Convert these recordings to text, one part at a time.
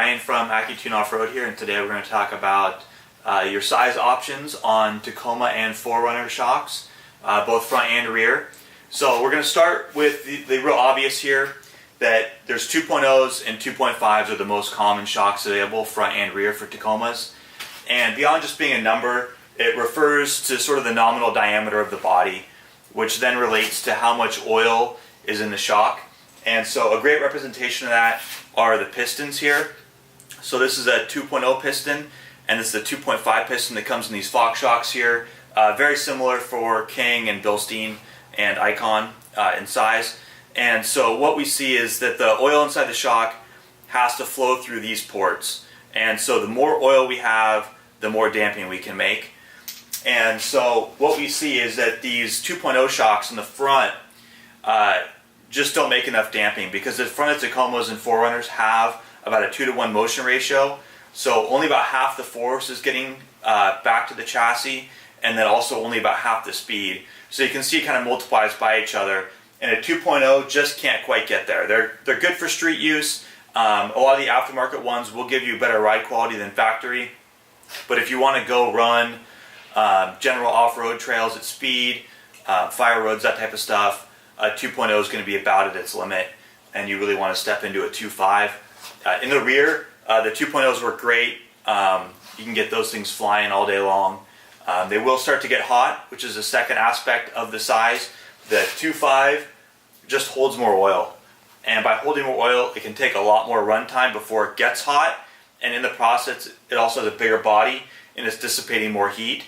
Ryan from AccuTune Off-Road here, and today we're going to talk about your size options on Tacoma and 4Runner shocks, both front and rear. So we're going to start with the real obvious here, that there's 2.0s and 2.5s are the most common shocks available, front and rear, for Tacomas. And beyond just being a number, it refers to sort of the nominal diameter of the body, which then relates to how much oil is in the shock. And so a great representation of that are the pistons here. So this is a 2.0 piston, and this is the 2.5 piston that comes in these Fox shocks here. Very similar for King and Bilstein and Icon in size. And so what we see is that the oil inside the shock has to flow through these ports. And so the more oil we have, the more damping we can make. And so what we see is that these 2.0 shocks in the front just don't make enough damping, because the front of Tacomas and 4Runners have about a 2-to-1 motion ratio. So only about half the force is getting back to the chassis, and then also only about half the speed. So you can see it kind of multiplies by each other, and a 2.0 just can't quite get there. They're good for street use. A lot of the aftermarket ones will give you better ride quality than factory, but if you want to go run general off-road trails at speed, fire roads, that type of stuff, a 2.0 is going to be about at its limit, and you really want to step into a 2.5. In the rear, the 2.0s work great. You can get those things flying all day long. They will start to get hot, which is the second aspect of the size. The 2.5 just holds more oil, and by holding more oil, it can take a lot more run time before it gets hot, and in the process, it also has a bigger body, and it's dissipating more heat.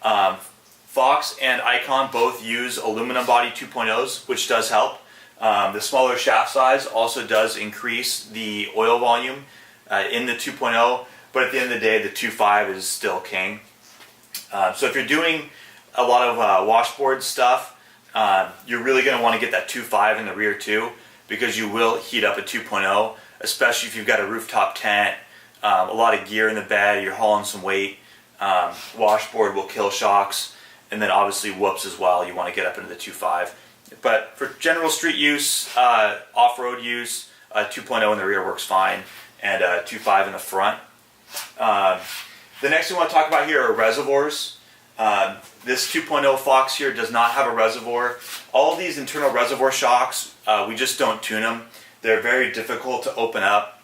Fox and Icon both use aluminum body 2.0s, which does help. The smaller shaft size also does increase the oil volume in the 2.0, but at the end of the day, the 2.5 is still king. So if you're doing a lot of washboard stuff, you're really going to want to get that 2.5 in the rear too, because you will heat up a 2.0, especially if you've got a rooftop tent, a lot of gear in the bed, you're hauling some weight. Washboard will kill shocks, and then obviously whoops as well. You want to get up into the 2.5. But for general street use, off-road use, 2.0 in the rear works fine, and 2.5 in the front. The next thing we want to talk about here are reservoirs. This 2.0 Fox here does not have a reservoir. All of these internal reservoir shocks, we just don't tune them. They're very difficult to open up,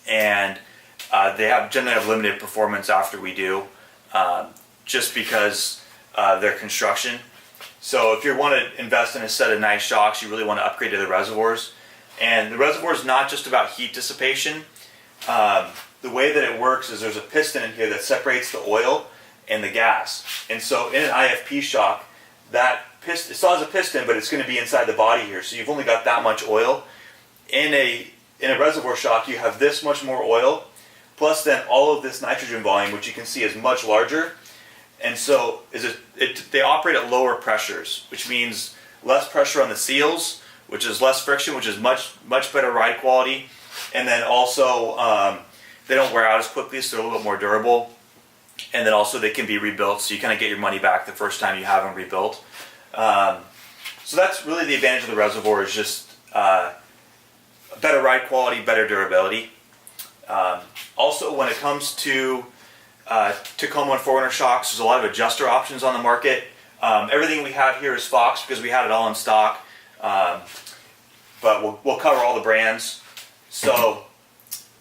and they generally have limited performance after we do, just because their construction. So if you want to invest in a set of nice shocks, you really want to upgrade to the reservoirs. And the reservoir is not just about heat dissipation. The way that it works is there's a piston in here that separates the oil and the gas. And so in an IFP shock, that piston, it still has a piston, but it's going to be inside the body here. So you've only got that much oil. In a reservoir shock, you have this much more oil, plus then all of this nitrogen volume, which you can see is much larger. And so they operate at lower pressures, which means less pressure on the seals, which is less friction, which is much better ride quality. And then also they don't wear out as quickly, so they're a little bit more durable. And then also they can be rebuilt, so you kind of get your money back the first time you have them rebuilt. So that's really the advantage of the reservoir, is just better ride quality, better durability. Also, when it comes to Tacoma and 4Runner shocks, there's a lot of adjuster options on the market. Everything we have here is Fox because we had it all in stock, but we'll cover all the brands. So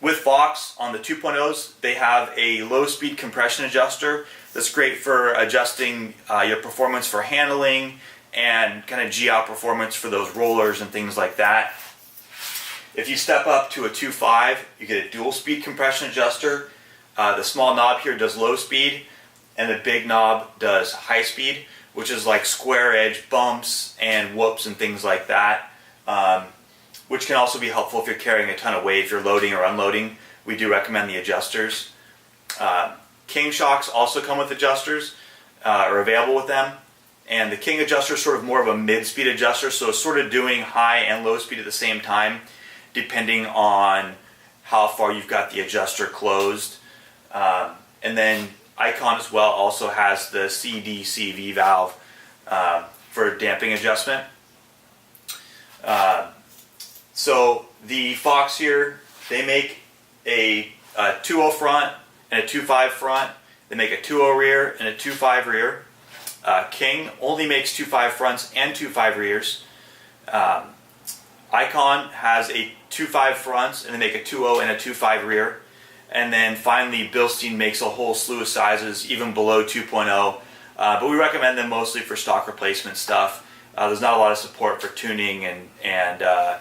with Fox, on the 2.0s, they have a low-speed compression adjuster that's great for adjusting your performance for handling and kind of G-out performance for those rollers and things like that. If you step up to a 2.5, you get a dual-speed compression adjuster. The small knob here does low speed, and the big knob does high speed, which is like square edge bumps and whoops and things like that, which can also be helpful if you're carrying a ton of weight, if you're loading or unloading. We do recommend the adjusters. King shocks also come with adjusters, are available with them, and the King adjuster is sort of more of a mid-speed adjuster, so it's sort of doing high and low speed at the same time, depending on how far you've got the adjuster closed. And then Icon as well also has the CDCV valve for damping adjustment. So the Fox here, they make a 2.0 front and a 2.5 front. They make a 2.0 rear and a 2.5 rear. King only makes 2.5 fronts and 2.5 rears. Icon has a 2.5 fronts and they make a 2.0 and a 2.5 rear. And then finally, Bilstein makes a whole slew of sizes, even below 2.0. But we recommend them mostly for stock replacement stuff. There's not a lot of support for tuning and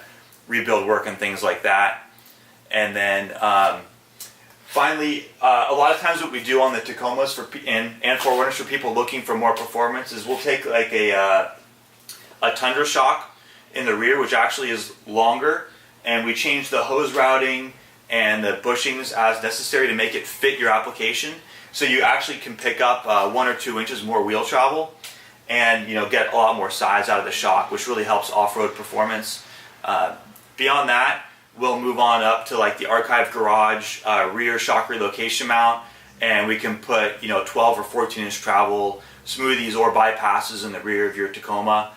rebuild work and things like that. And then finally, a lot of times what we do on the Tacomas and 4Runners for people looking for more performance is we'll take like a Tundra shock in the rear, which actually is longer, and we change the hose routing and the bushings as necessary to make it fit your application, so you actually can pick up 1 or 2 inches more wheel travel and get a lot more size out of the shock, which really helps off-road performance. Beyond that, we'll move on up to like the Archive Garage rear shock relocation mount, and we can put 12 or 14 inch travel smoothies or bypasses in the rear of your Tacoma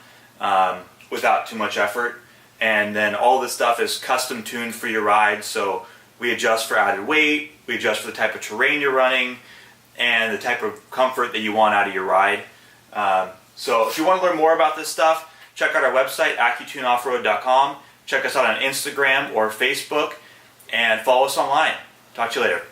without too much effort. And then all this stuff is custom tuned for your ride, so we adjust for added weight, we adjust for the type of terrain you're running, and the type of comfort that you want out of your ride. So if you want to learn more about this stuff, check out our website, accutuneoffroad.com. Check us out on Instagram or Facebook, and follow us online. Talk to you later.